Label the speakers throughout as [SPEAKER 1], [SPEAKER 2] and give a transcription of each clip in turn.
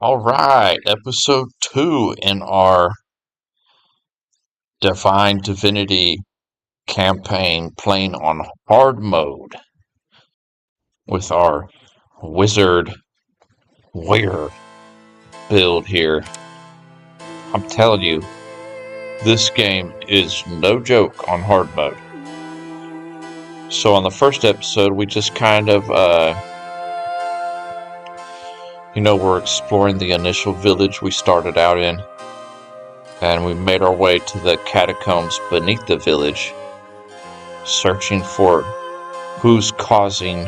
[SPEAKER 1] All right, episode 2 in our Divine Divinity campaign playing on hard mode with our wizard warrior build here. I'm telling you, this game is no joke on hard mode. So on the first episode, we just kind of, we're exploring the initial village we started out in. And we made our way to the catacombs beneath the village, searching for who's causing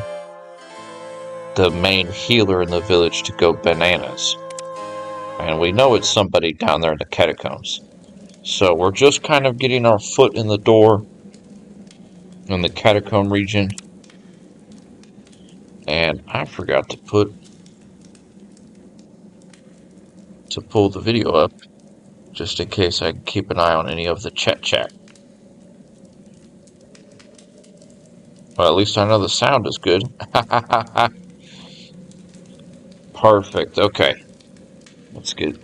[SPEAKER 1] the main healer in the village to go bananas. And we know it's somebody down there in the catacombs. So we're just kind of getting our foot in the door in the catacomb region. And I forgot to pull the video up, just in case I can keep an eye on any of the chat. Well, at least I know the sound is good. Perfect, okay. Let's get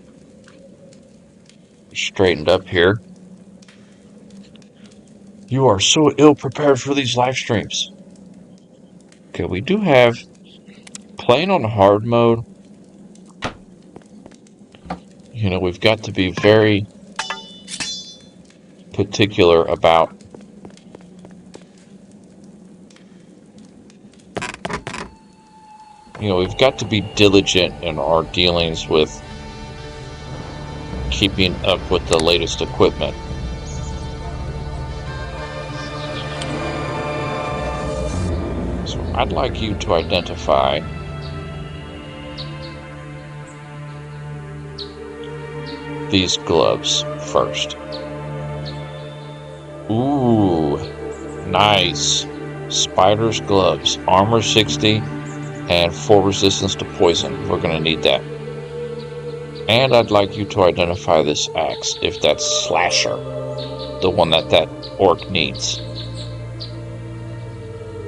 [SPEAKER 1] straightened up here. You are so ill-prepared for these live streams. Okay, we do have playing on hard mode. We've got to be very particular about we've got to be diligent in our dealings with keeping up with the latest equipment. So I'd like you to identify these gloves first. Ooh, nice. Spider's gloves, armor 60, and 4 resistance to poison. We're going to need that. And I'd like you to identify this axe, if that's Slasher, the one that orc needs.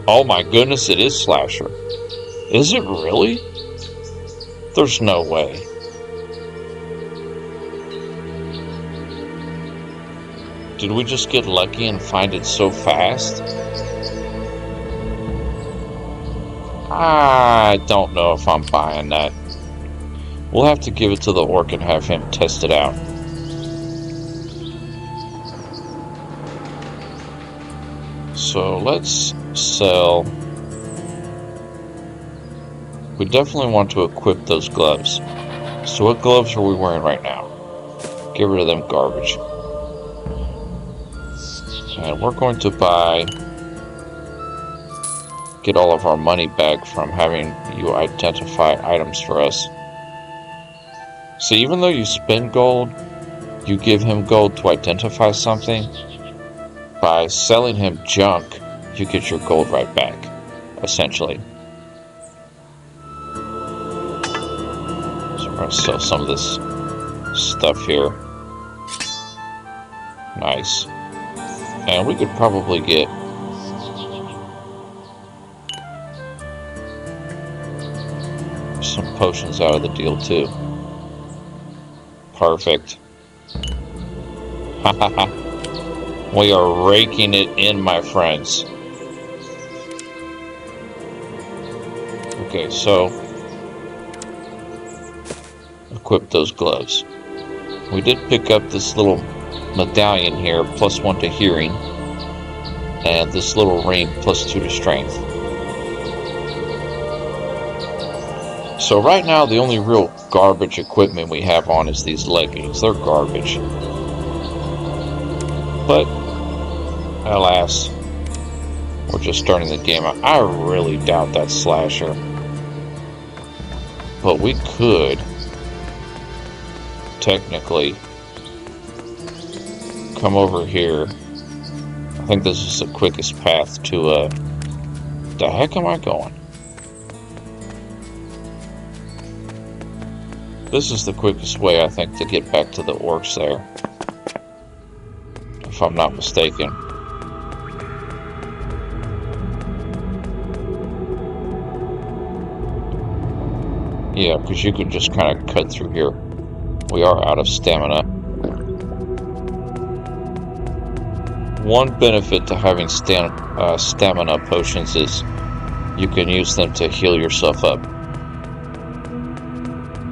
[SPEAKER 1] Oh my goodness, it is Slasher. Is it really? There's no way. Did we just get lucky and find it so fast? I don't know if I'm buying that. We'll have to give it to the orc and have him test it out. So let's sell. We definitely want to equip those gloves. So what gloves are we wearing right now? Get rid of them garbage. And we're going to get all of our money back from having you identify items for us. So even though you spend gold, you give him gold to identify something. By selling him junk, you get your gold right back, essentially. So we're going to sell some of this stuff here. Nice. And we could probably get some potions out of the deal too. Perfect. We are raking it in, my friends. Okay, so equip those gloves. We did pick up this little medallion here, +1 to hearing, and this little ring +2 to strength. So right now the only real garbage equipment we have on is these leggings. They're garbage. But alas, we're just starting the game out. I really doubt that Slasher. But we could technically come over here. I think this is the quickest path to the heck am I going? This is the quickest way, I think, to get back to the orcs there, if I'm not mistaken. Yeah, because you could just kind of cut through here. We are out of stamina. One benefit to having stamina potions is you can use them to heal yourself up.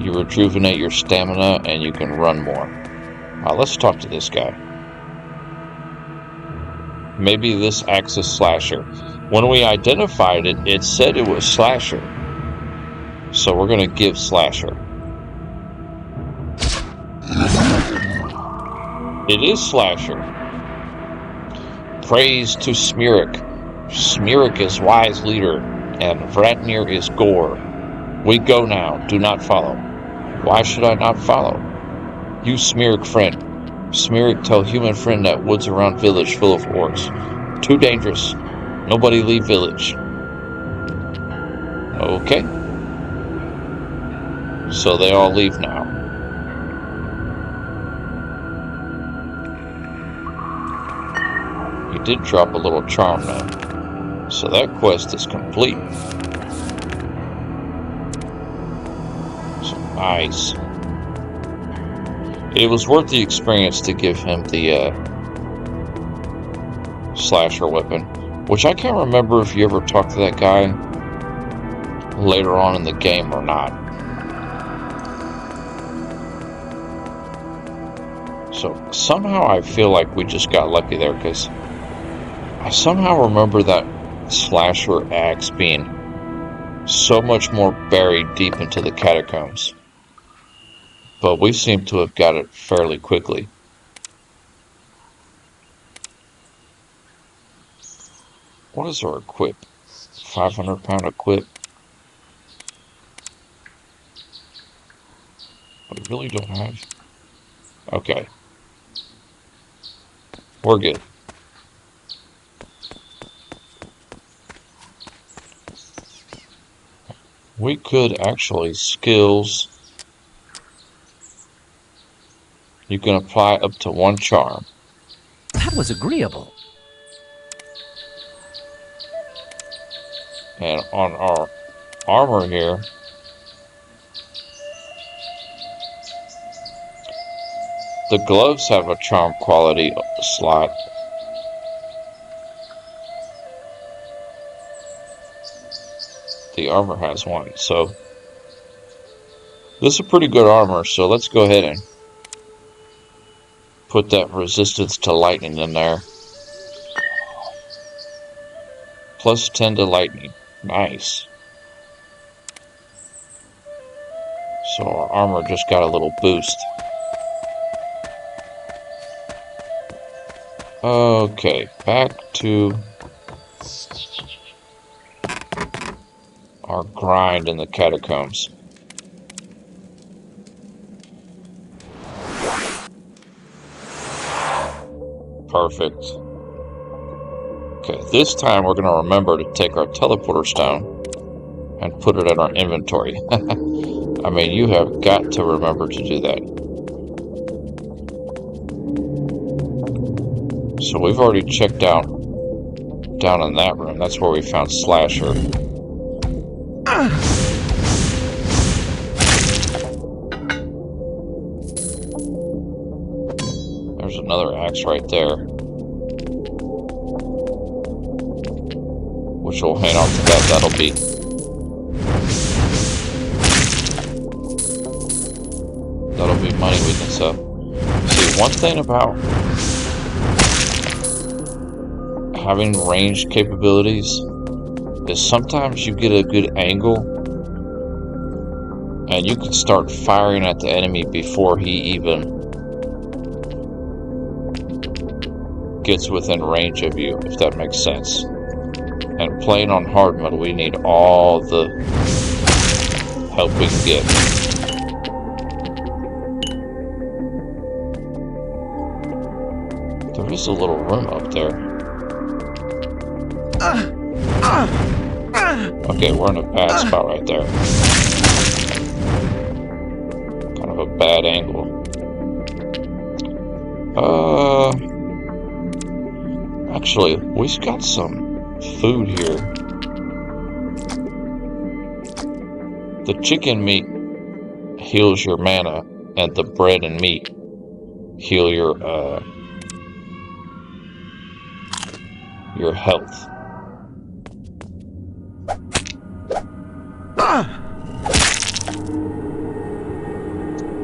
[SPEAKER 1] You rejuvenate your stamina and you can run more. Let's talk to this guy. Maybe this acts as Slasher. When we identified it, it said it was Slasher. So we're going to give Slasher. It is Slasher. Praise to Smirik. Smirik is wise leader, and Vratnir is gore. We go now. Do not follow. Why should I not follow? You Smirik friend. Smirik tell human friend that woods around village full of orcs. Too dangerous. Nobody leave village. Okay. So they all leave now. He did drop a little charm though. So that quest is complete. So nice. It was worth the experience to give him the slasher weapon, which I can't remember if you ever talked to that guy later on in the game or not. So somehow I feel like we just got lucky there, because I somehow remember that slasher axe being so much more buried deep into the catacombs. But we seem to have got it fairly quickly. What is our equip? 500-pound equip? We really don't have... Okay. We're good. We could actually skills. You can apply up to 1 charm.
[SPEAKER 2] That was agreeable.
[SPEAKER 1] And on our armor here, the gloves have a charm quality slot. The armor has one. So this is a pretty good armor, so let's go ahead and put that resistance to lightning in there. Plus 10 to lightning. Nice. So our armor just got a little boost. Okay, back to our grind in the catacombs. Perfect. Okay, this time we're going to remember to take our teleporter stone and put it in our inventory. I mean, you have got to remember to do that. So we've already checked out down in that room. That's where we found Slasher. There's another axe right there, which we'll hang on to that. That'll be money we can sell. See, one thing about having ranged capabilities is sometimes you get a good angle and you can start firing at the enemy before he even gets within range of you, if that makes sense. And playing on hard mode, we need all the help we can get. There is a little room up there. Okay, we're in a bad spot right there. Kind of a bad angle. Actually, we've got some food here. The chicken meat heals your mana, and the bread and meat heal your health.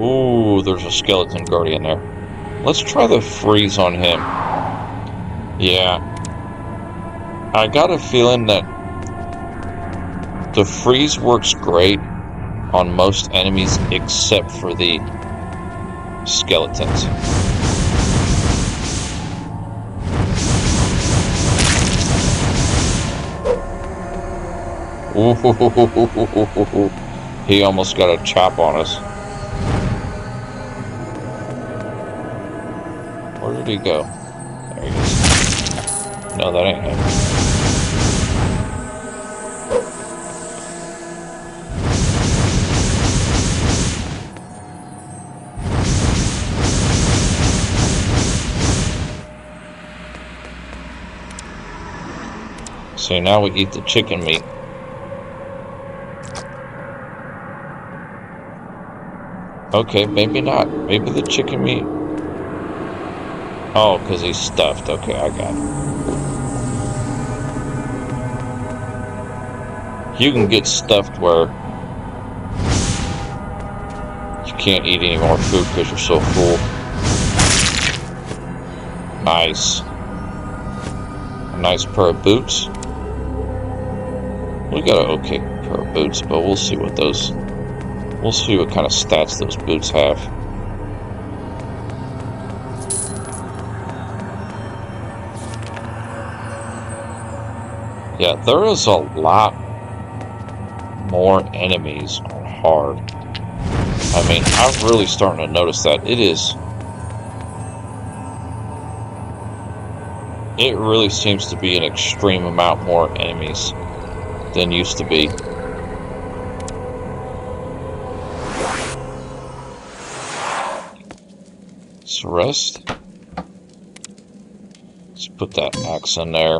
[SPEAKER 1] Ooh, there's a skeleton guardian there. Let's try the freeze on him. Yeah. I got a feeling that the freeze works great on most enemies except for the skeletons. Ooh, he almost got a chop on us. Where did he go? There he is. No, that ain't him. So now we eat the chicken meat. Okay, maybe not. Maybe the chicken meat. Oh, because he's stuffed. Okay, I got it. You can get stuffed where you can't eat any more food because you're so full. Nice. A nice pair of boots. We got an okay pair of boots, but we'll see what those... We'll see what kind of stats those boots have. Yeah, there is a lot more enemies on hard. I mean, I'm really starting to notice that it really seems to be an extreme amount more enemies than used to be. Let's rest. Let's put that axe in there.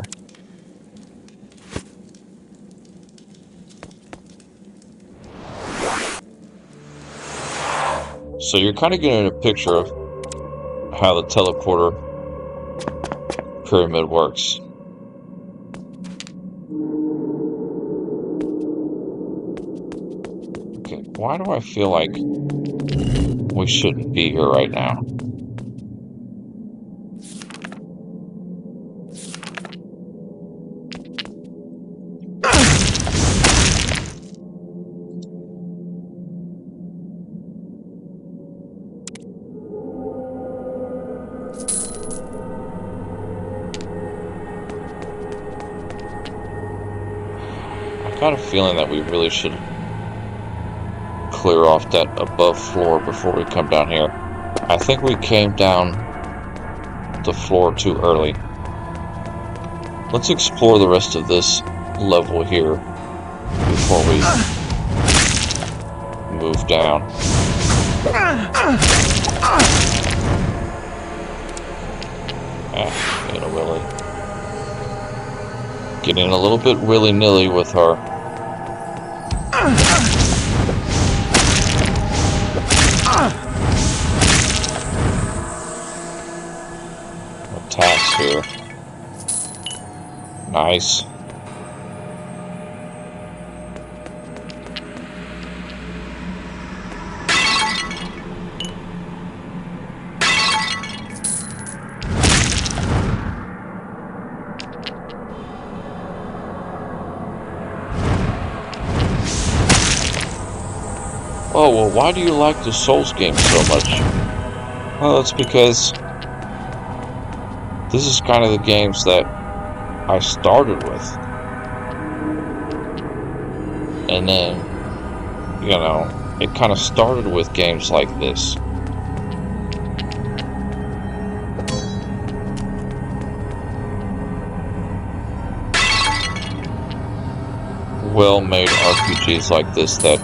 [SPEAKER 1] So you're kind of getting a picture of how the teleporter pyramid works. Okay, why do I feel like we shouldn't be here right now? I got a feeling that we really should clear off that above floor before we come down here. I think we came down the floor too early. Let's explore the rest of this level here before we move down. Get a willy. Getting a little bit willy-nilly with our attacks here. Nice. Oh, well, why do you like the Souls game so much? Well, it's because this is kind of the games that I started with. And then, you know, it kind of started with games like this. Well-made RPGs like this that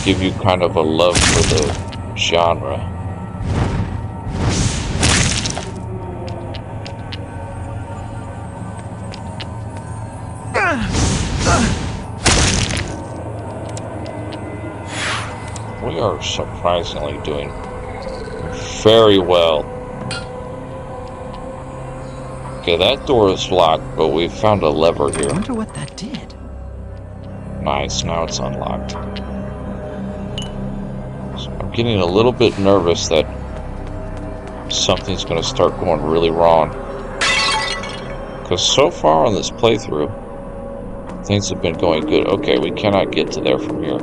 [SPEAKER 1] give you kind of a love for the genre. We are surprisingly doing very well. Okay, that door is locked, but we found a lever
[SPEAKER 2] I
[SPEAKER 1] here.
[SPEAKER 2] wonder what that did.
[SPEAKER 1] Nice, now it's unlocked. So I'm getting a little bit nervous that something's going to start going really wrong. Because so far on this playthrough, things have been going good. Okay, we cannot get to there from here.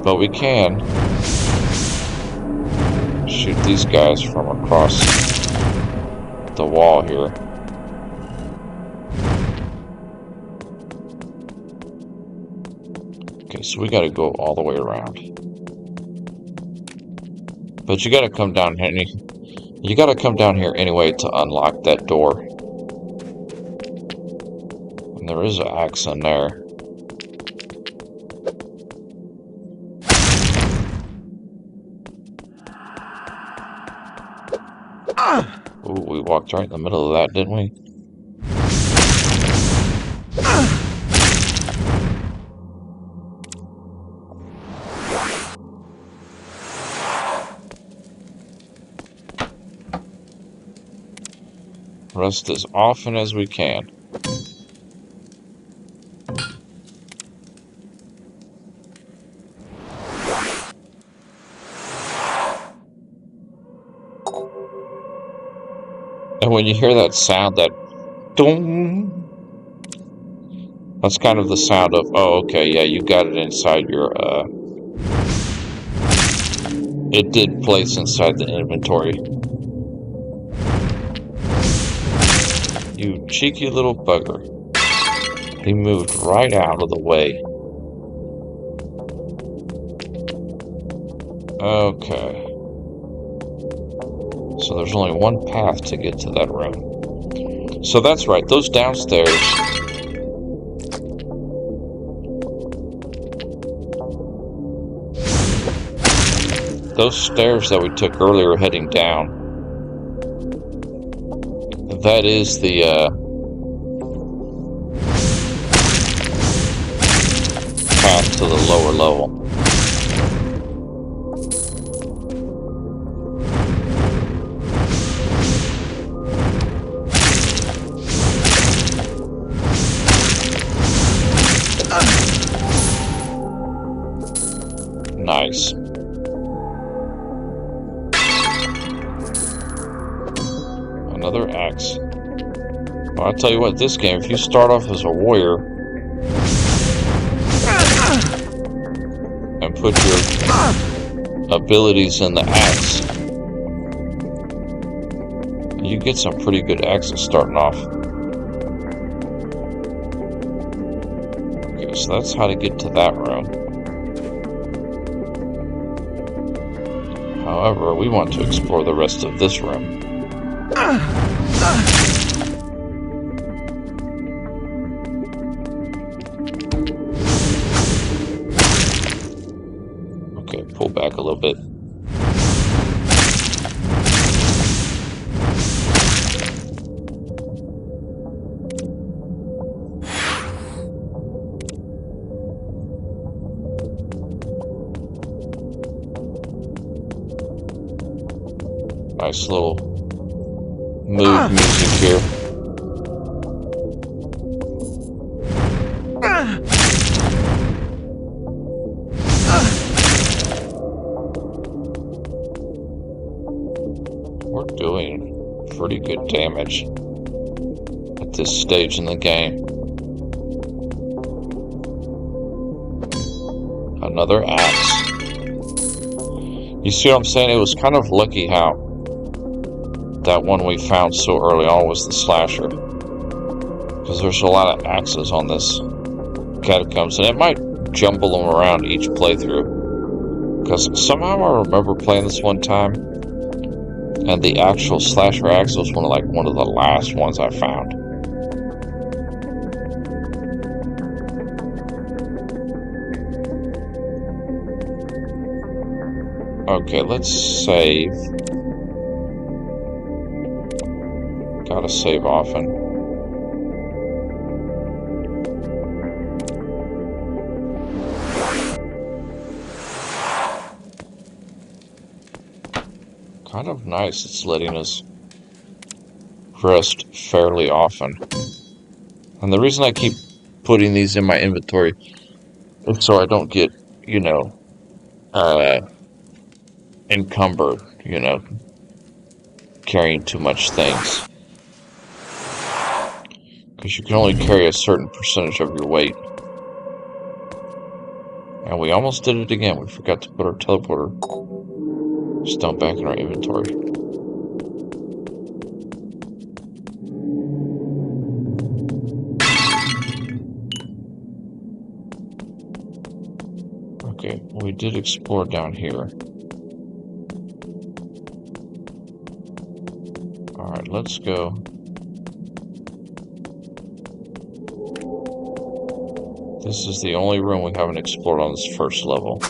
[SPEAKER 1] But we can shoot these guys from across the wall here. Okay, so we gotta go all the way around. But you gotta come down here. You gotta come down here anyway to unlock that door. And there is an axe in there. Ooh, we walked right in the middle of that, didn't we? Rest as often as we can. And when you hear that sound, that dong, that's kind of the sound of, oh, okay, yeah, you got it inside your, it did place inside the inventory. You cheeky little bugger. He moved right out of the way. Okay. So there's only one path to get to that room. So that's right, those downstairs. Those stairs that we took earlier heading down. That is the, path to the lower level. Nice. Another axe. Well, I'll tell you what, this game, if you start off as a warrior and put your abilities in the axe, you get some pretty good axes starting off. Okay, so that's how to get to that room. However, we want to explore the rest of this room. Okay, pull back a little bit. Nice little mood music here. We're doing pretty good damage at this stage in the game. Another axe. You see what I'm saying? It was kind of lucky how that one we found so early on was the slasher, because there's a lot of axes on this catacombs, and it might jumble them around each playthrough, because somehow I remember playing this one time and the actual slasher axe was one of the last ones I found. Okay, let's save. Gotta save often. kind of nice. It's letting us rest fairly often. And the reason I keep putting these in my inventory is so I don't get, encumbered, carrying too much things. Because you can only carry a certain percentage of your weight. And we almost did it again. We forgot to put our teleporter stone back in our inventory. Okay, we did explore down here. Alright, let's go. This is the only room we haven't explored on this first level.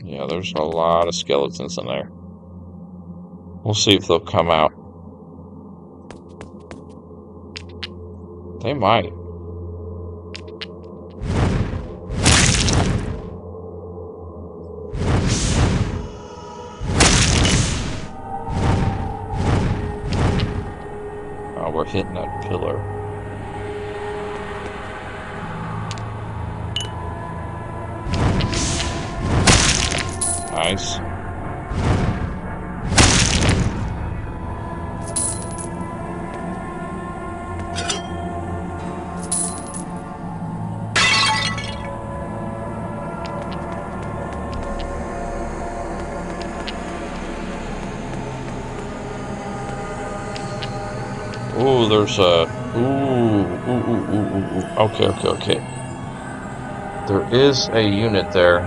[SPEAKER 1] Yeah, there's a lot of skeletons in there. We'll see if they'll come out. They might. Oh, we're hitting that pillar. Nice. Ooh, there's a... Ooh. Okay. There is a unit there.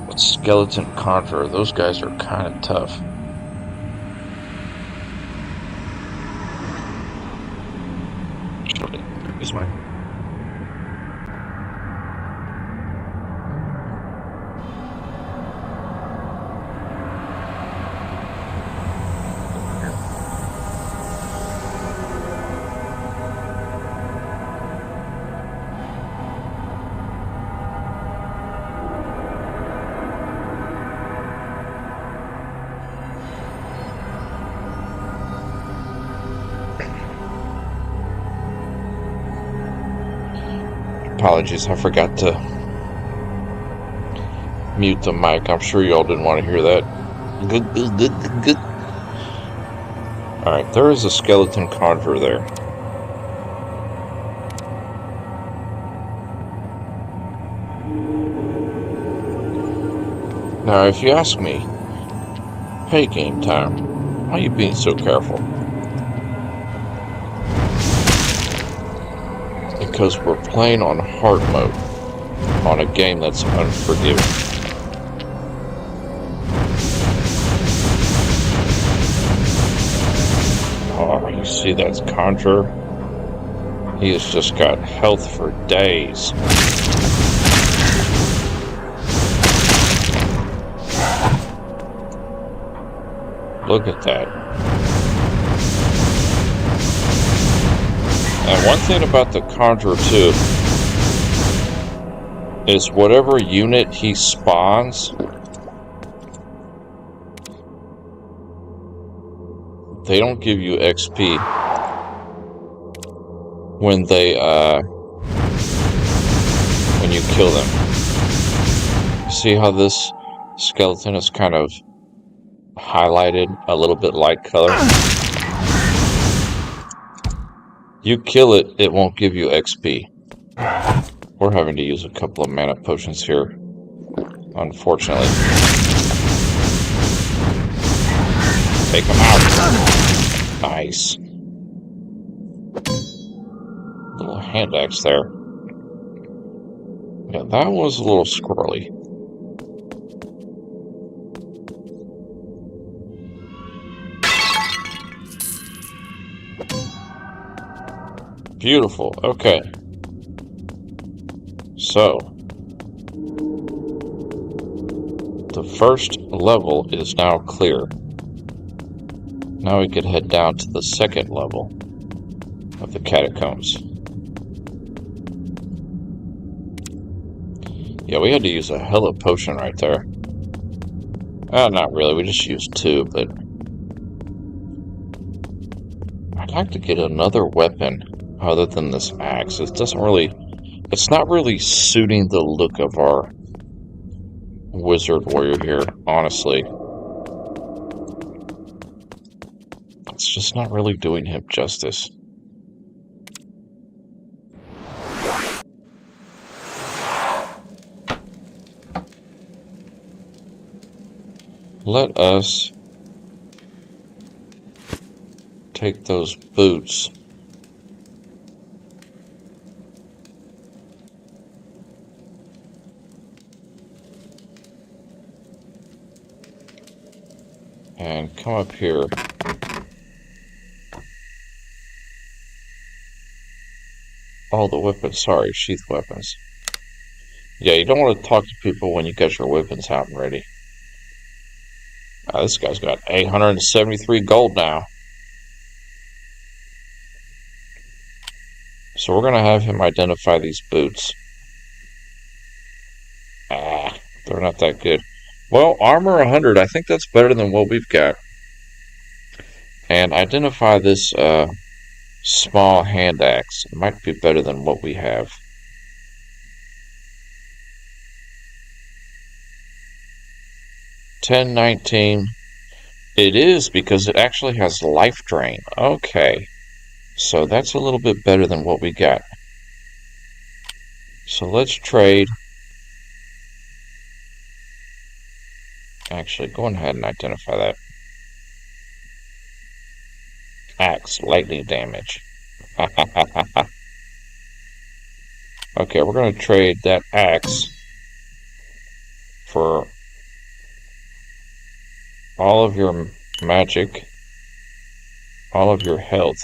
[SPEAKER 1] A skeleton conjurer. Those guys are kind of tough. Here's mine. Apologies, I forgot to mute the mic. I'm sure y'all didn't want to hear that. Good. Alright, there is a skeleton conjurer there. Now, if you ask me, hey, game time, why are you being so careful? Because we're playing on hard mode on a game that's unforgiving. Oh, you see that's Conjurer? He has just got health for days. Look at that. And one thing about the Conjurer too is whatever unit he spawns, they don't give you XP when you kill them. See how this skeleton is kind of highlighted a little bit light color? You kill it, it won't give you XP. We're having to use a couple of mana potions here, unfortunately. Take them out. Nice. Little hand axe there. Yeah, that was a little squirrely. Beautiful. Okay. So, the first level is now clear. Now we could head down to the second level of the catacombs. Yeah, we had to use a hella potion right there. Not really, we just used 2, but I'd like to get another weapon other than this axe. It's not really suiting the look of our wizard warrior here, honestly. It's just not really doing him justice. Let us take those boots. And come up here. All the weapons, sorry, sheath weapons. Yeah, you don't want to talk to people when you got your weapons out and ready. This guy's got 873 gold now. So we're going to have him identify these boots. They're not that good. Well, armor 100, I think that's better than what we've got. And identify this small hand axe. It might be better than what we have. $10.19. It is because it actually has life drain. Okay. So that's a little bit better than what we got. So let's trade. Actually, go ahead and identify that. Axe, lightning damage. Okay, we're going to trade that axe for all of your magic, all of your health,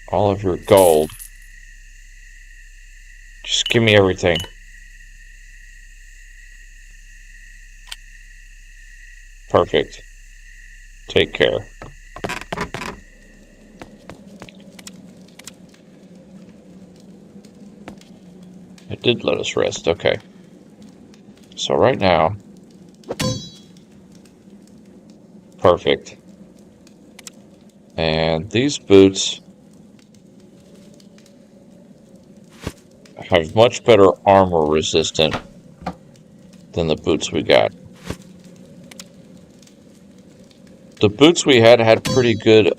[SPEAKER 1] all of your gold. Just give me everything. Perfect. Take care. It did let us rest. Okay. So right now, perfect. And these boots have much better armor resistant than the boots we got. The boots we had pretty good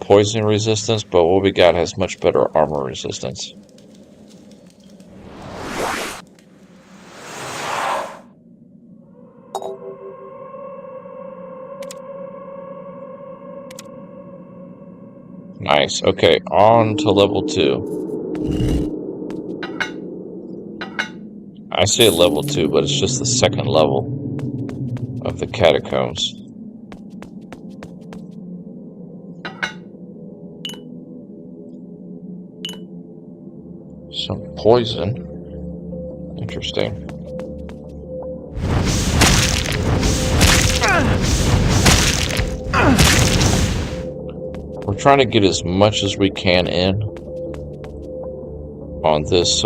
[SPEAKER 1] poison resistance, but what we got has much better armor resistance. Nice. Okay, on to level 2. I say level 2, but it's just the second level of the catacombs. Some poison. Interesting. We're trying to get as much as we can in on this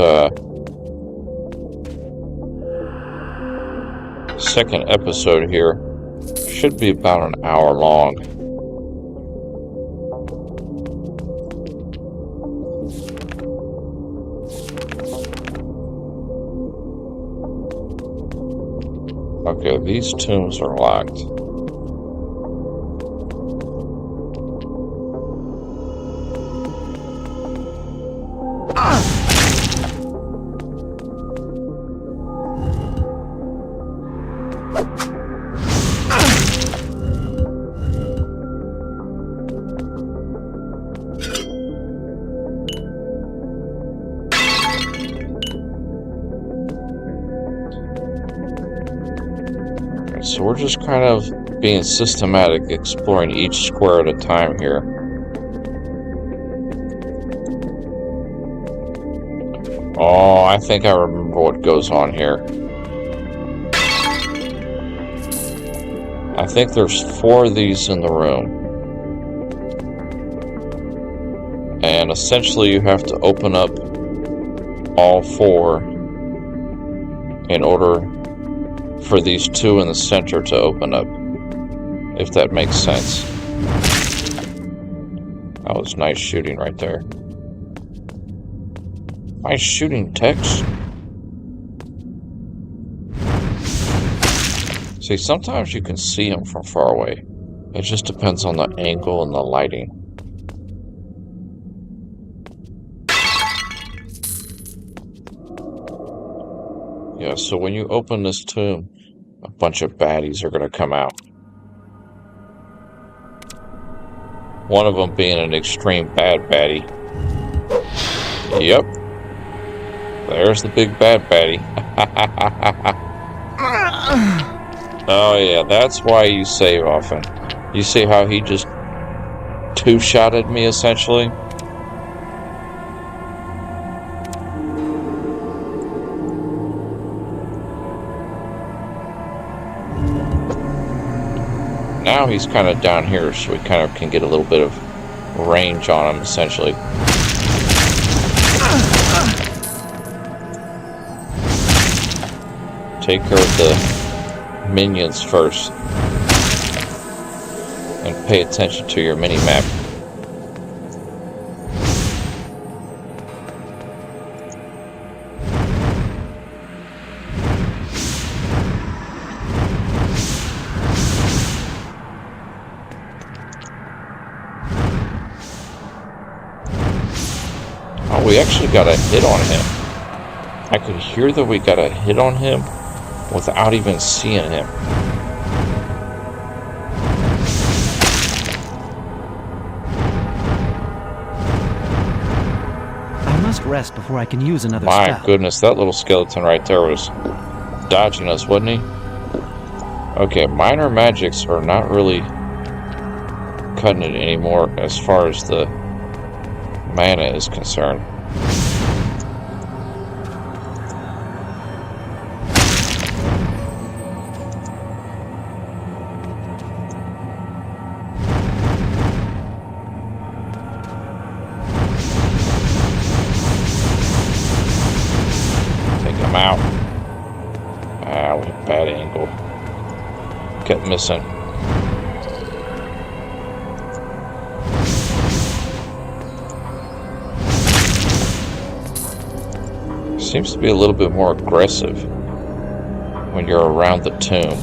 [SPEAKER 1] second episode here. Should be about an hour long. Okay, these tombs are locked. So we're just kind of being systematic, exploring each square at a time here. Oh, I think I remember what goes on here. I think there's 4 of these in the room. And essentially you have to open up all 4 in order for these 2 in the center to open up, if that makes sense. That was nice shooting right there. Nice shooting, Tex. See, sometimes you can see him from far away. It just depends on the angle and the lighting. Yeah, so when you open this tomb, a bunch of baddies are going to come out. One of them being an extreme bad baddie. Yep. There's the big bad baddie. Oh yeah, that's why you save often. You see how he just 2-shotted me essentially? Now he's kind of down here, so we kind of can get a little bit of range on him essentially. Take care of the minions first. And pay attention to your mini-map. Oh, we actually got a hit on him. I could hear that we got a hit on him without even seeing him.
[SPEAKER 2] I must rest before I can use another
[SPEAKER 1] My
[SPEAKER 2] spell.
[SPEAKER 1] goodness, that little skeleton right there was dodging us, wasn't he? Okay, minor magics are not really cutting it anymore as far as the mana is concerned. Take him out. Ah, with a bad angle. Kept missing. Seems to be a little bit more aggressive when you're around the tomb.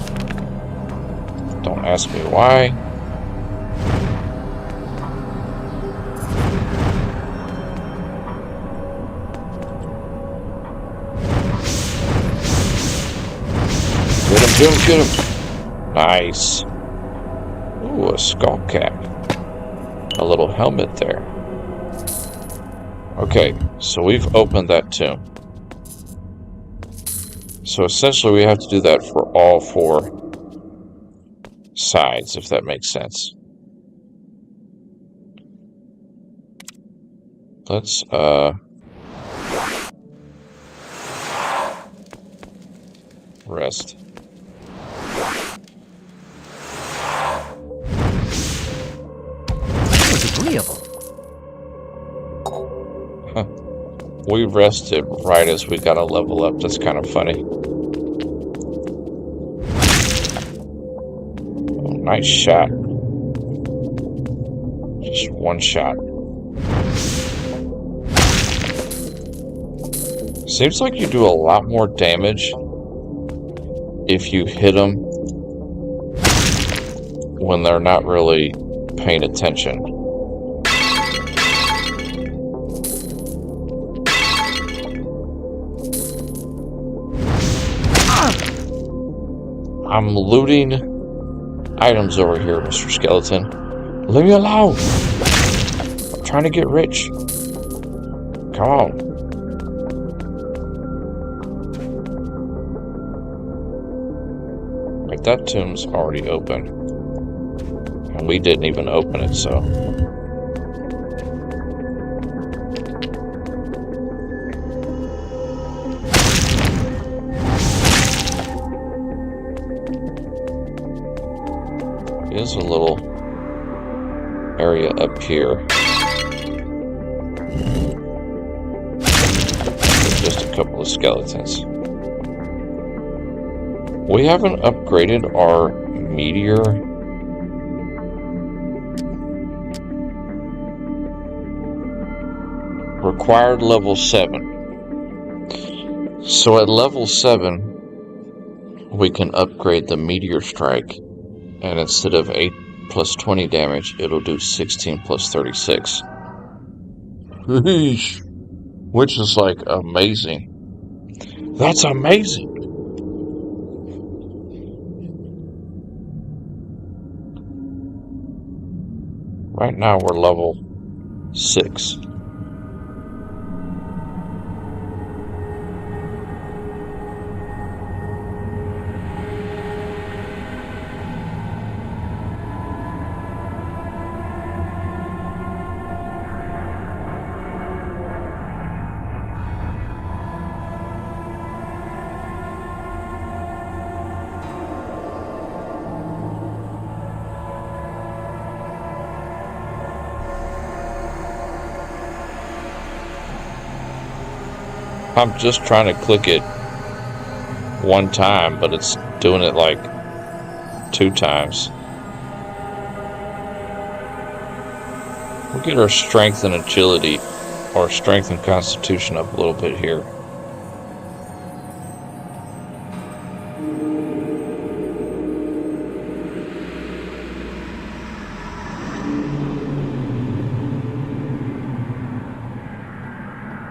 [SPEAKER 1] Don't ask me why. Get him. Nice. Ooh, a skull cap. A little helmet there. Okay, so we've opened that tomb. So essentially we have to do that for all 4 sides, if that makes sense. Let's, rest.
[SPEAKER 2] That was agreeable.
[SPEAKER 1] We rested right as we got a level up. That's kind of funny. Oh, nice shot. Just one shot. Seems like you do a lot more damage if you hit them when they're not really paying attention. I'm looting items over here, Mr. Skeleton. Leave me alone! I'm trying to get rich. Come on. Right, that tomb's already open. And we didn't even open it, so... is a little area up here. Just a couple of skeletons. We haven't upgraded our meteor. Required level 7. So at level 7, we can upgrade the meteor strike, and instead of 8 plus 20 damage, it'll do 16 plus 36. Which is like amazing. That's amazing. Right now we're level 6. I'm just trying to click it one time, but it's doing it like 2 times. We'll get our strength and agility, or strength and constitution up a little bit here.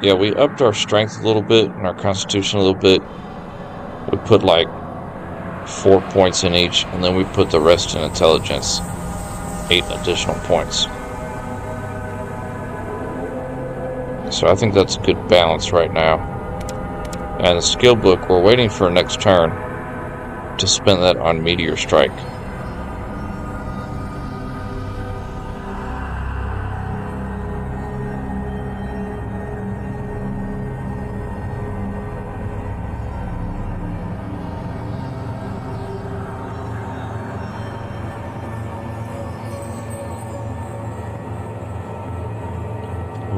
[SPEAKER 1] Yeah, we upped our strength a little bit and our constitution a little bit. We put like 4 points in each, and then we put the rest in intelligence. 8 additional points. So I think that's a good balance right now. And the skill book, we're waiting for next turn to spend that on Meteor Strike.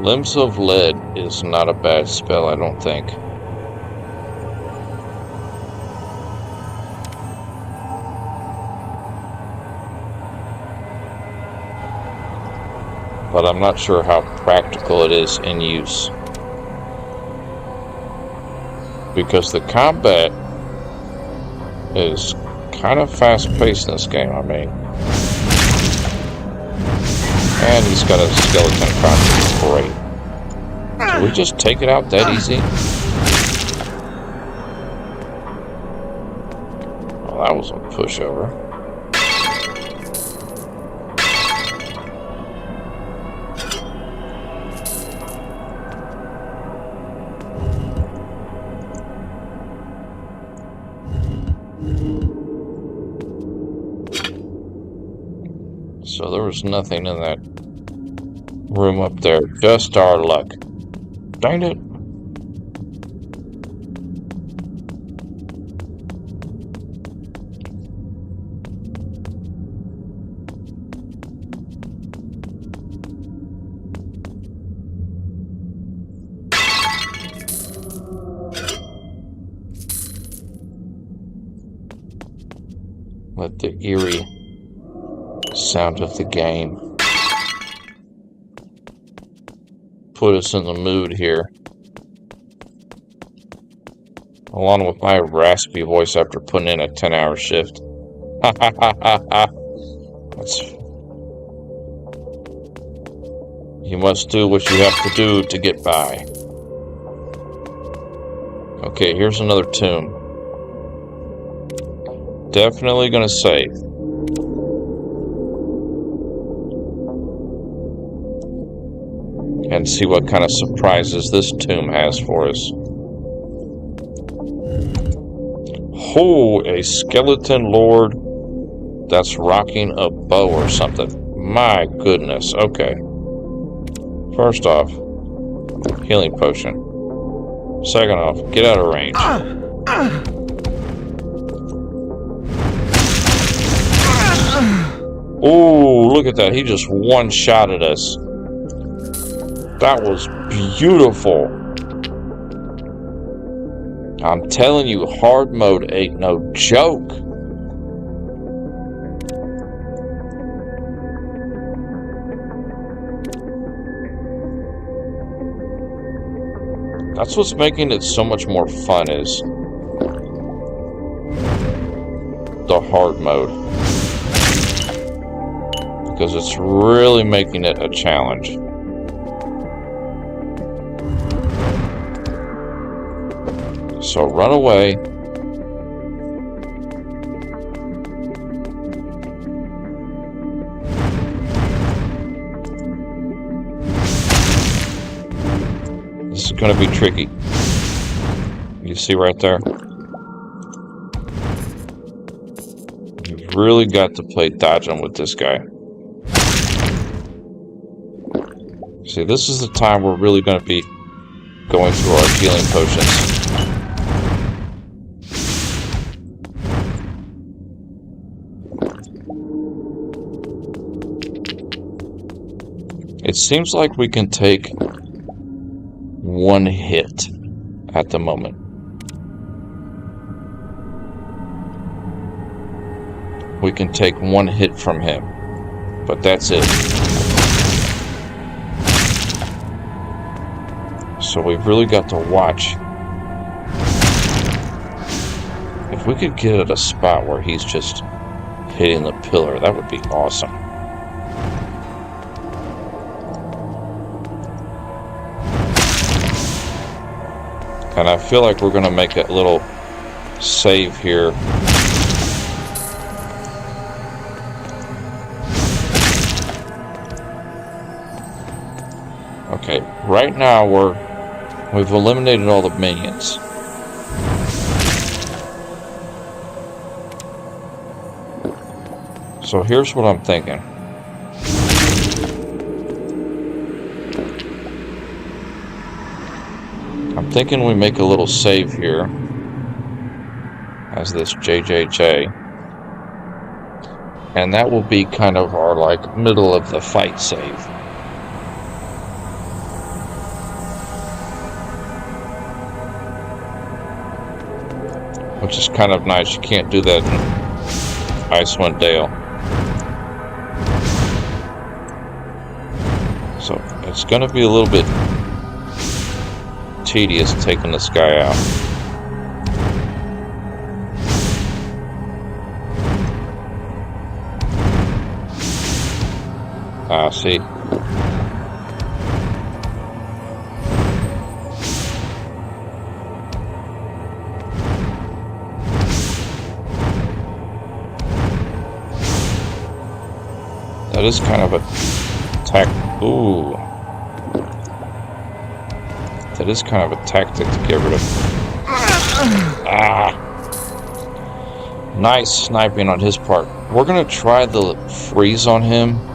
[SPEAKER 1] Limbs of Lead is not a bad spell, I don't think. But I'm not sure how practical it is in use. Because the combat is kind of fast-paced in this game, I mean. And he's got a skeleton conjurer. Great. Did we just take it out that easy? Well, that was a pushover. So there was nothing in that room up there. Just our luck. Dang it. Let the eerie sound of the game put us in the mood here. Along with my raspy voice after putting in a 10-hour shift. You must do what you have to do to get by. Okay, here's another tomb. Definitely gonna save. And see what kind of surprises this tomb has for us. Oh, a skeleton lord that's rocking a bow or something. My goodness. Okay. First off, healing potion. Second off, get out of range. Oh, look at that. He just one-shotted us. That was beautiful. I'm telling you, hard mode ain't no joke. That's what's making it so much more fun, is the hard mode. Because it's really making it a challenge. So run away. This is going to be tricky. You see right there? You've really got to play dodging with this guy. See, this is the time we're really going to be going through our healing potions. It seems like we can take one hit at the moment. We can take one hit from him, but that's it. So we've really got to watch. If we could get at a spot where he's just hitting the pillar, that would be awesome. And I feel like we're going to make a little save here. Okay, right now we've eliminated all the minions. So here's what I'm thinking. I'm thinking we make a little save here as this JJJ, and that will be kind of our like middle of the fight save. Which is kind of nice. You can't do that in Icewind Dale. So it's going to be a little bit tedious taking this guy out. See. That is kind of a Ooh. That is kind of a tactic to get rid of. Nice sniping on his part. We're gonna try the freeze on him.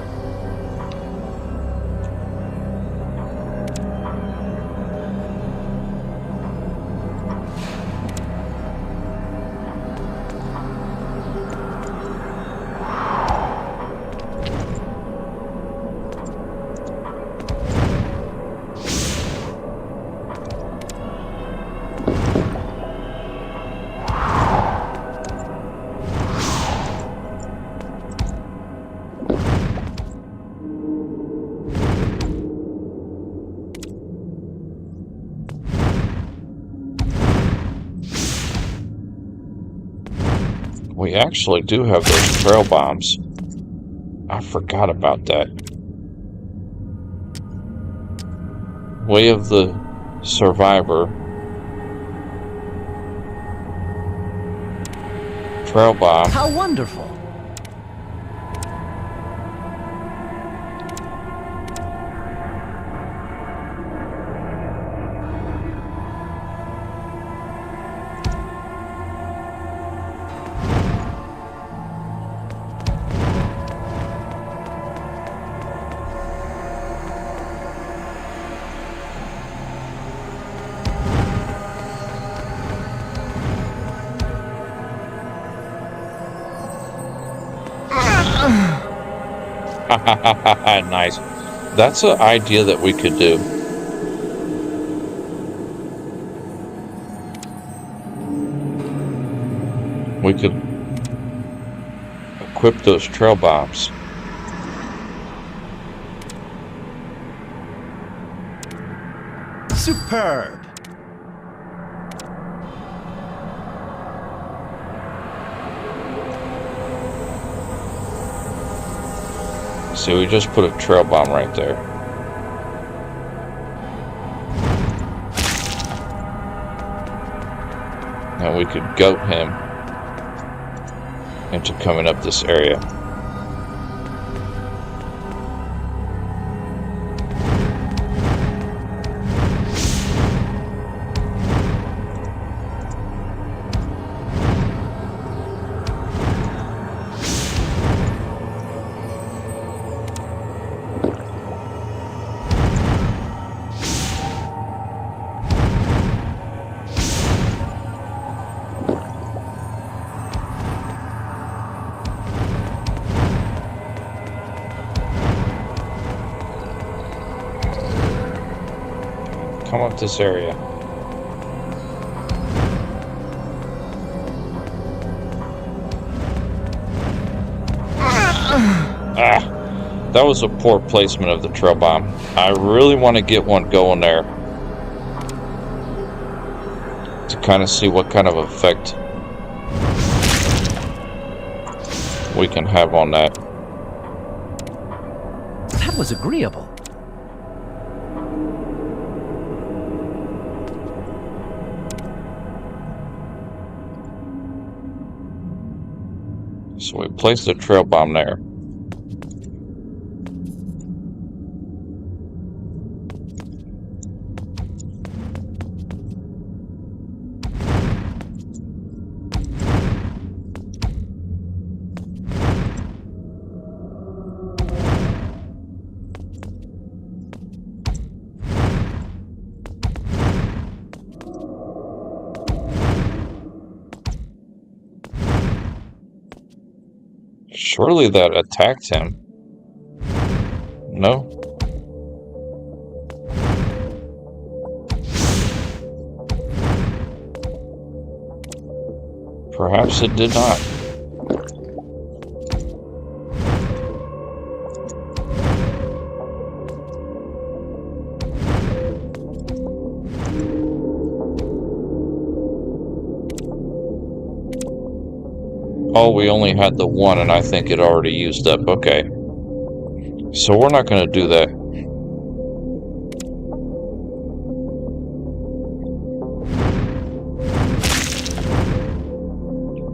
[SPEAKER 1] We actually do have those trail bombs. I forgot about that. Way of the Survivor. Trail bomb.
[SPEAKER 2] How wonderful!
[SPEAKER 1] Nice. That's an idea that we could do. We could equip those trail bombs.
[SPEAKER 2] Superb!
[SPEAKER 1] See, we just put a trail bomb right there. And we could goat him into coming up this area. Come up this area. That was a poor placement of the trail bomb. I really want to get one going there to kind of see what kind of effect we can have on that.
[SPEAKER 2] That was agreeable.
[SPEAKER 1] So we placed the trail bomb there. Surely that attacked him. No? Perhaps it did not. Oh, we only had the one, and I think it already used up. Okay. So we're not going to do that.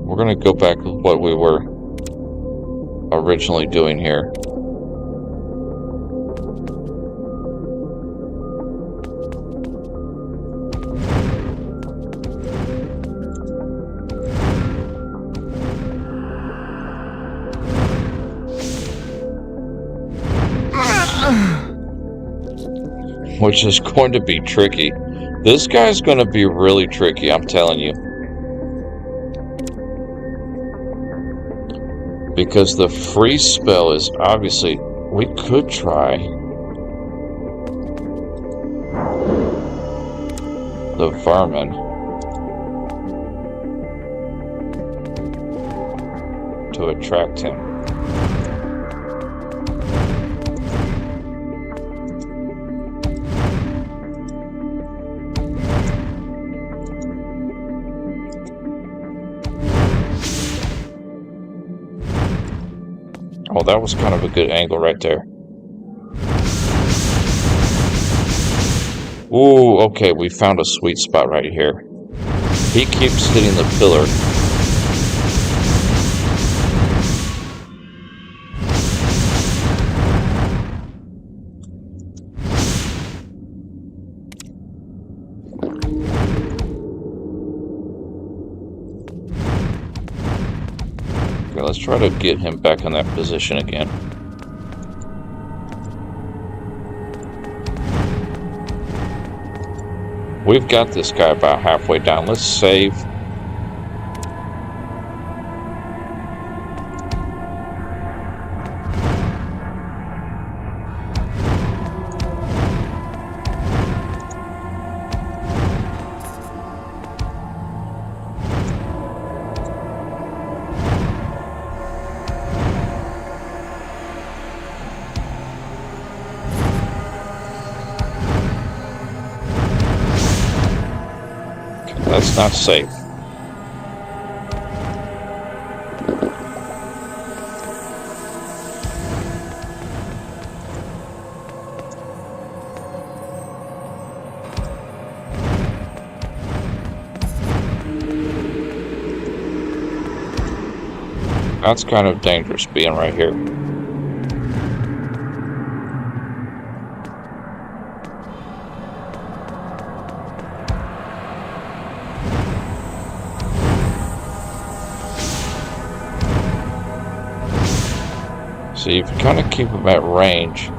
[SPEAKER 1] We're going to go back to what we were originally doing here. Which is going to be tricky. This guy's going to be really tricky, I'm telling you. Because the freeze spell is obviously... We could try the vermin to attract him. Oh, that was kind of a good angle right there. Ooh, okay, we found a sweet spot right here. He keeps hitting the pillar. Okay, let's try to get him back in that position again. We've got this guy about halfway down. Let's save. That's not safe. That's kind of dangerous being right here. So you can kind of keep them at range.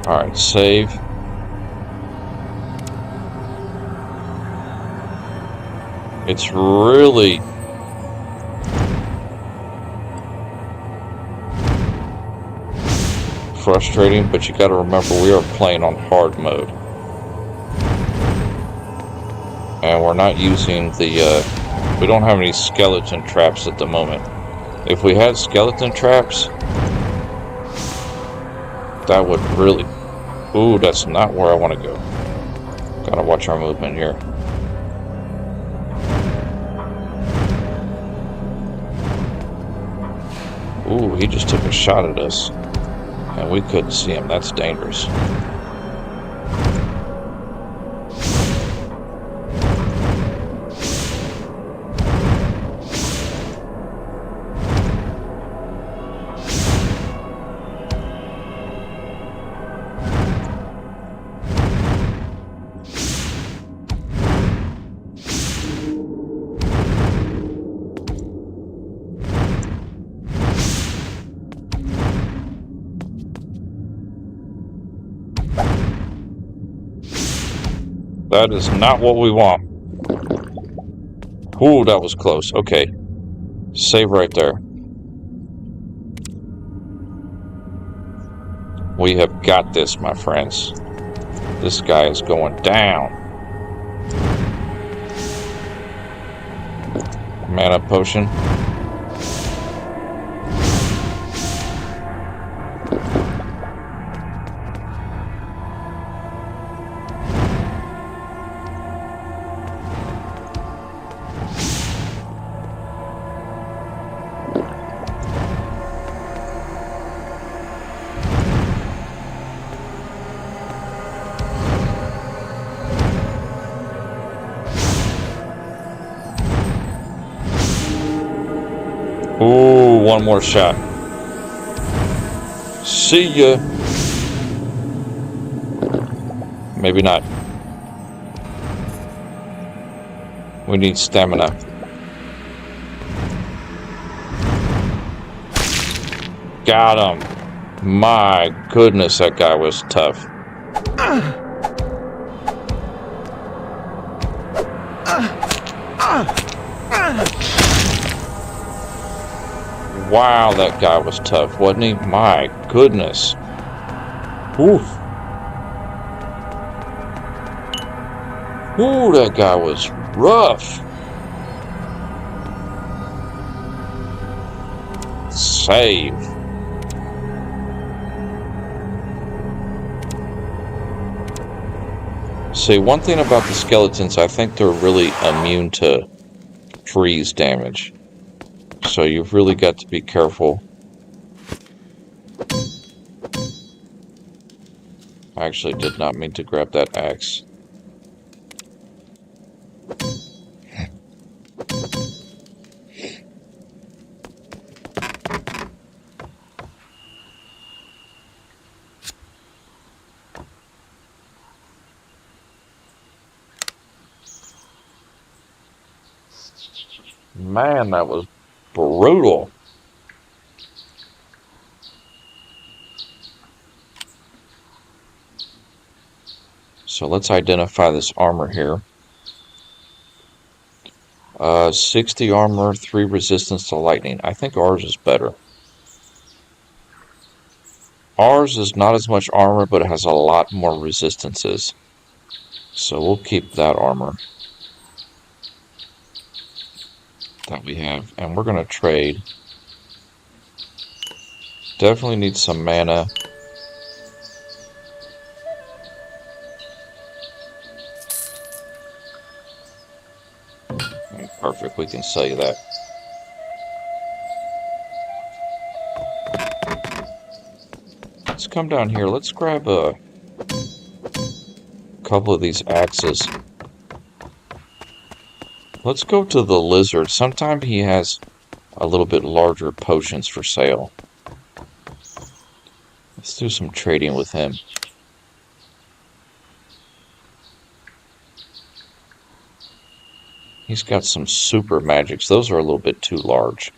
[SPEAKER 1] Alright, save. It's really frustrating, but you gotta remember we are playing on hard mode. And we're not using the, we don't have any skeleton traps at the moment. If we had skeleton traps, that would really... Ooh, that's not where I want to go. Gotta watch our movement here. Ooh, he just took a shot at us. And we couldn't see him. That's dangerous. That is not what we want. Ooh, that was close. Okay. Save right there. We have got this, my friends. This guy is going down. Mana potion. Ooh, one more shot. See ya. Maybe not. We need stamina. Got him. My goodness, that guy was tough. Wow, that guy was tough, wasn't he? My goodness. Oof. Ooh, that guy was rough. Save. See, one thing about the skeletons, I think they're really immune to freeze damage. So you've really got to be careful. I actually did not mean to grab that axe. Man, that was brutal. So let's identify this armor here. 60 armor, 3 resistance to lightning. I think ours is better. Ours is not as much armor, but it has a lot more resistances. So we'll keep that armor. that we have, and we're going to trade. Definitely need some mana. Perfect, we can sell you that. Let's come down here. Let's grab a couple of these axes. Let's go to the lizard. Sometimes he has a little bit larger potions for sale. Let's do some trading with him. He's got some super magics. Those are a little bit too large.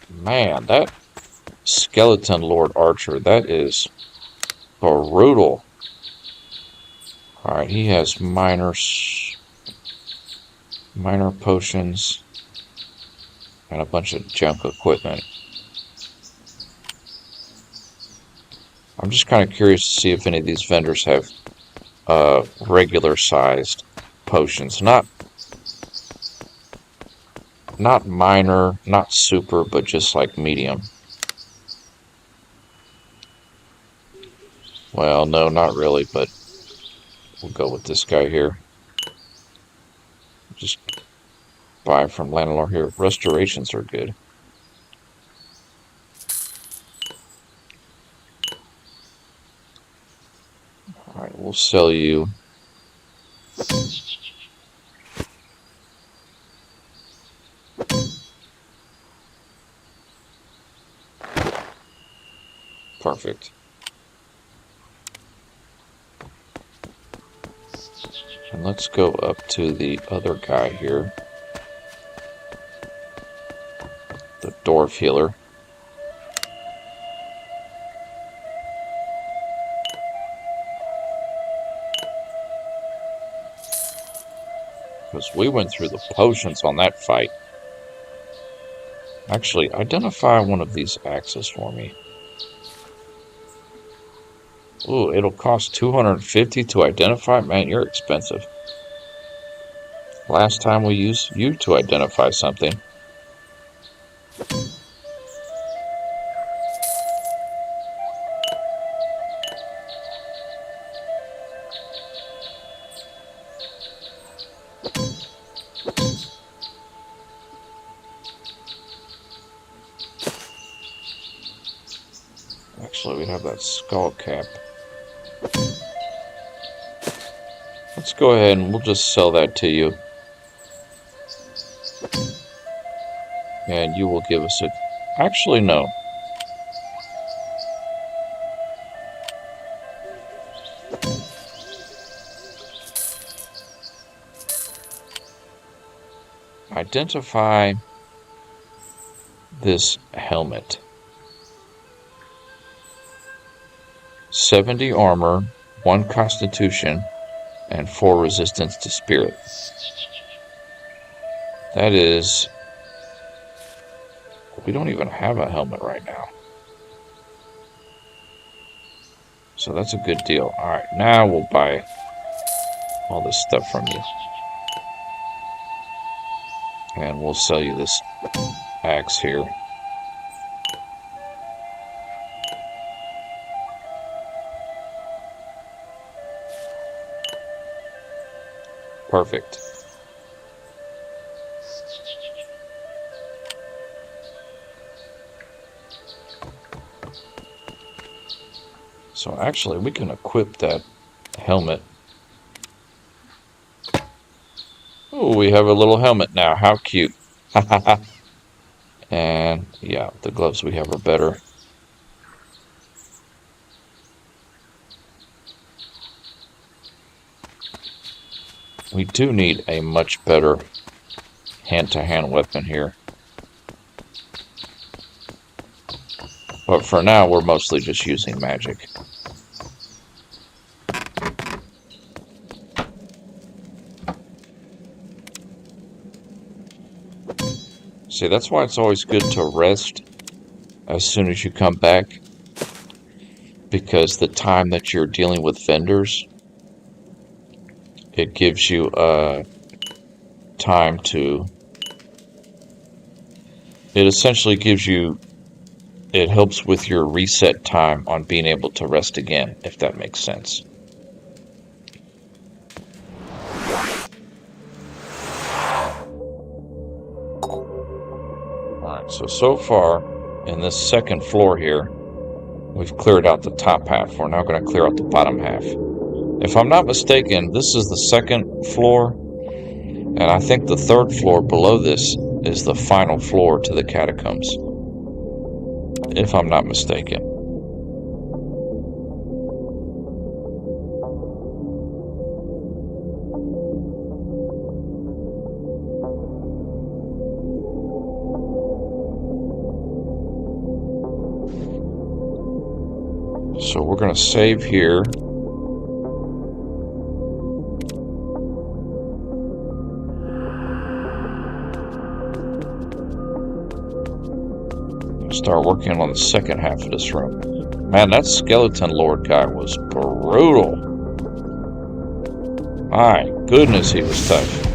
[SPEAKER 1] Man, that Skeleton Lord Archer, that is brutal. Alright, he has minor potions and a bunch of junk equipment. I'm just kind of curious to see if any of these vendors have regular sized potions. Not minor, not super, but just like medium. Well, no, not really, but we'll go with this guy here. Just buy from landlord here. Restorations are good. Alright, we'll sell you. Perfect. And let's go up to the other guy here. The dwarf healer. Because we went through the potions on that fight. Actually, identify one of these axes for me. Ooh, it'll cost 250 to identify? Man, you're expensive. Last time we used you to identify something. Actually, we have that skull cap. Let's go ahead and we'll just sell that to you. And you will give us a... Actually, no. Identify this helmet. 70 armor, 1 constitution, and 4 resistance to spirit. That is... We don't even have a helmet right now. So that's a good deal. Alright, now we'll buy all this stuff from you. And we'll sell you this axe here. Perfect. So actually, we can equip that helmet. Oh, we have a little helmet now. How cute. And yeah, the gloves we have are better. We do need a much better hand-to-hand weapon here. But for now, we're mostly just using magic. See, that's why it's always good to rest as soon as you come back. because the time that you're dealing with vendors, it gives you time to... It essentially gives you... It helps with your reset time on being able to rest again, if that makes sense. Alright, so far, in this second floor here, we've cleared out the top half. We're now going to clear out the bottom half. If I'm not mistaken, this is the second floor, and I think the third floor below this is the final floor to the catacombs. If I'm not mistaken. So we're going to save here. Start working on the second half of this room. Man, that skeleton lord guy was brutal. My goodness, he was tough.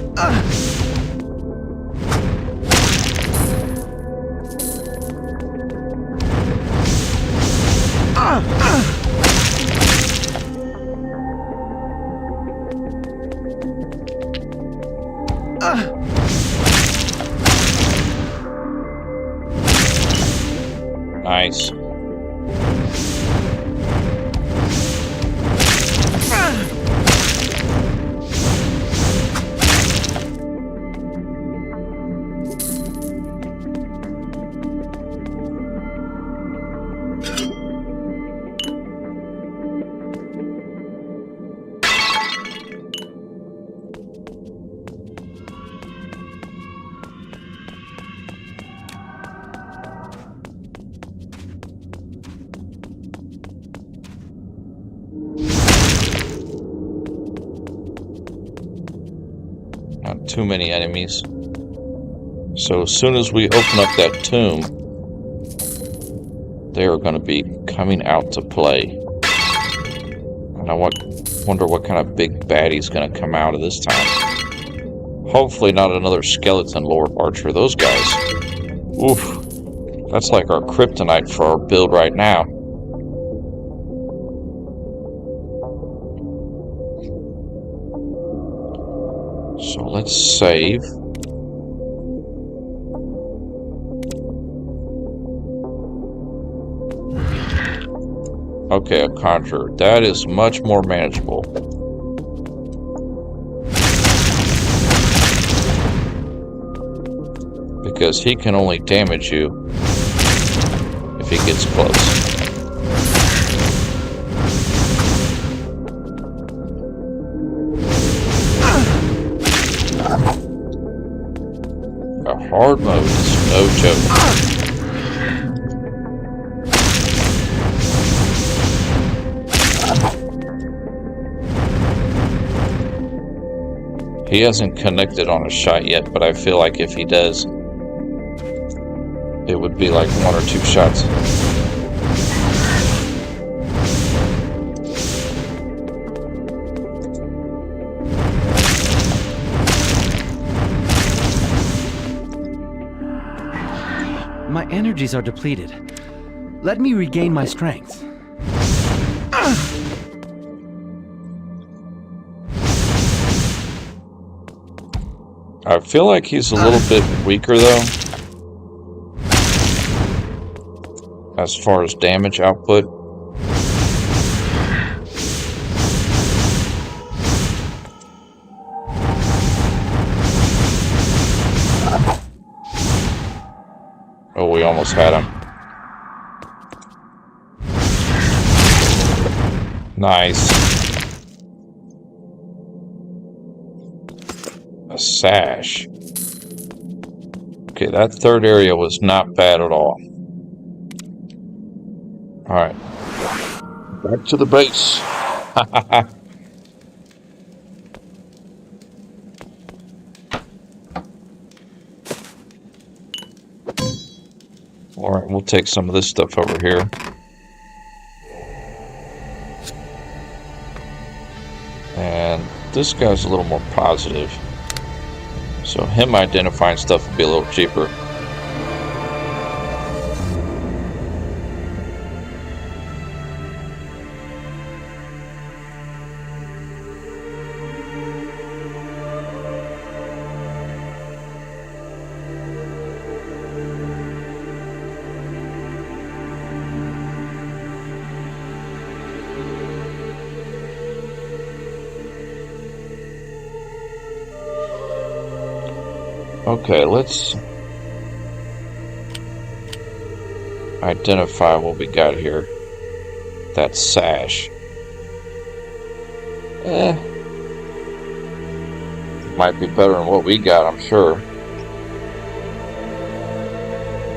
[SPEAKER 1] Nice. Not too many enemies. So as soon as we open up that tomb, they are going to be coming out to play. And I wonder what kind of big baddie's going to come out of this time. Hopefully not another skeleton lord archer. Those guys, oof, that's like our kryptonite for our build right now. So let's save. Okay, a conjurer. That is much more manageable. Because he can only damage you if he gets close. Hard mode is no joke. He hasn't connected on a shot yet, but I feel like if he does, it would be like 1 or 2 shots.
[SPEAKER 2] My energies are depleted. Let me regain my strength.
[SPEAKER 1] I feel like he's a little bit weaker though, as far as damage output. Oh, we almost had him. Nice. A sash. Okay, that third area was not bad at all. Alright. Back to the base. Alright, we'll take some of this stuff over here. this guy's a little more positive. So him identifying stuff would be a little cheaper. Okay, let's identify what we got here. That sash. Might be better than what we got, I'm sure.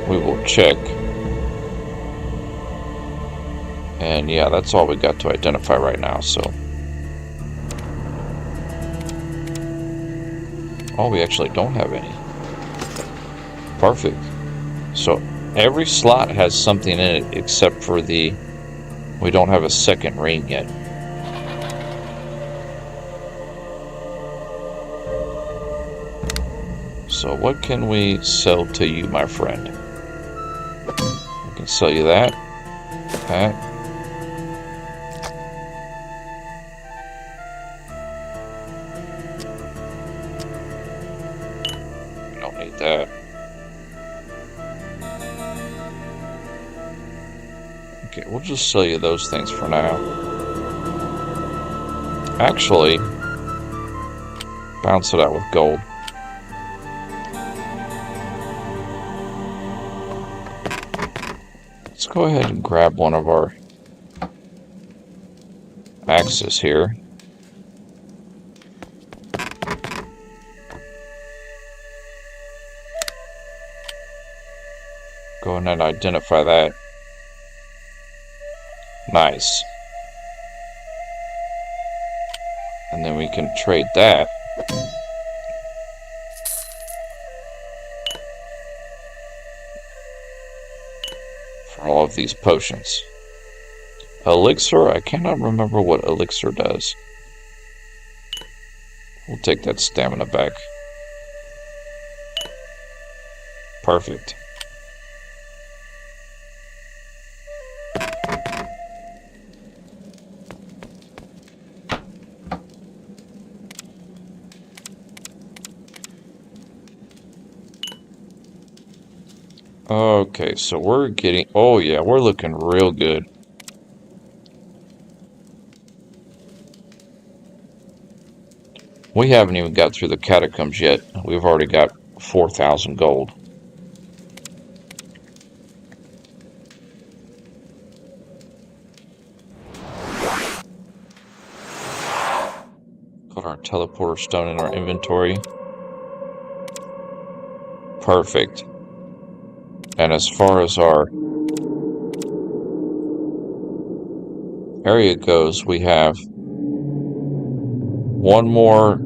[SPEAKER 1] We will check. And yeah, that's all we got to identify right now, so. Oh, we actually don't have any. Perfect. So every slot has something in it except for we don't have a second ring yet. So what can we sell to you, my friend? We can sell you that. That. We don't need that. Okay, we'll just sell you those things for now. Actually, bounce it out with gold. Let's go ahead and grab one of our axes here. Go ahead and identify that. Nice. And then we can trade that for all of these potions. Elixir, I cannot remember what elixir does. We'll take that stamina back. Perfect. Okay, so we're getting... Oh yeah, we're looking real good. We haven't even got through the catacombs yet. We've already got 4,000 gold. Put our teleporter stone in our inventory. Perfect. And as far as our area goes, we have one more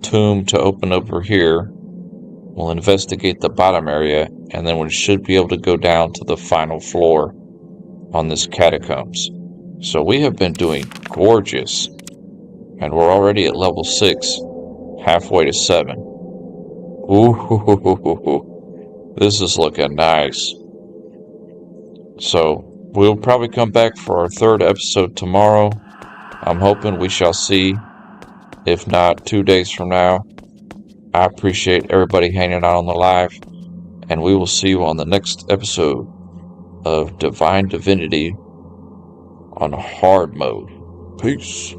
[SPEAKER 1] tomb to open over here. We'll investigate the bottom area, and then we should be able to go down to the final floor on this catacombs. So we have been doing gorgeous, and we're already at level 6, halfway to 7. Ooh, this is looking nice. So we'll probably come back for our 3rd episode tomorrow. I'm hoping we shall see. If not, 2 days from now. I appreciate everybody hanging out on the live, and we will see you on the next episode of Divinity on hard mode. Peace.